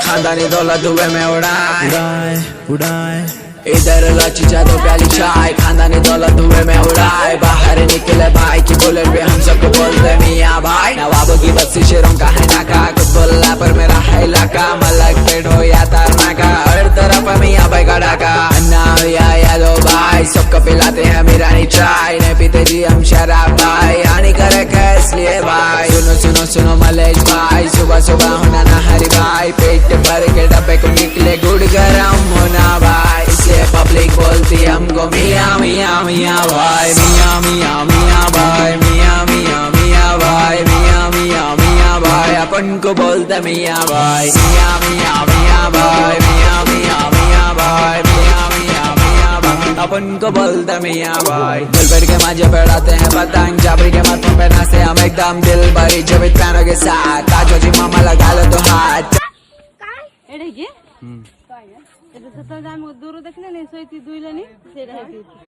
खानदानी दौलत धुएं में उड़ाए उड़ाए इधर लची जादो प्याली चाय, खानदानी दौलत धुएं में उड़ाए। बाहर निकले भाई की बुलेट पे हम सबको बोलते मियाँ भाई। नवाबों की बस्ती शेरों का है नाका, कुतुल्ला पर मेरा है इलाका। मलक पेट हो या तारनाका, हर तरफ मियाँ भाई का डाका। अन्ना या यादो भाई सबको पिलाते हैं मीरानी चाय, नहीं पीते जी हम शराब भाई, हानिकारक है इसलिए भाई। सुनो सुनो सुनो मलेश भाई, सुबह सुबह होना ना हरी भाई, पेट भर के डब्बे को निकले गुड़ गरम होना भाई। इसलिए पब्लिक बोलती हमको मियाँ मियाँ मियाँ भाई, मियाँ मियाँ मियाँ भाई, मियाँ मियाँ मियाँ भाई, मियाँ मियाँ मियाँ भाई। अपन को बोलते मियाँ भाई, मियाँ मियाँ मियाँ भाई, मियाँ मियाँ मियाँ भाई, मियाँ मियाँ मियाँ भाई। अपन को बोलते मियाँ भाई। दिल भर के मांझे बढ़ाते हैं पतंग, जाबरी के माथों पे नाचते हम एकदम दिल भरी जबित पैनों के साथ। ताजो जी मामा लगा लो तो हाथ। এটা কি এটা তো আমি দূর দেখলে নি সইতি দুইলানি সেটা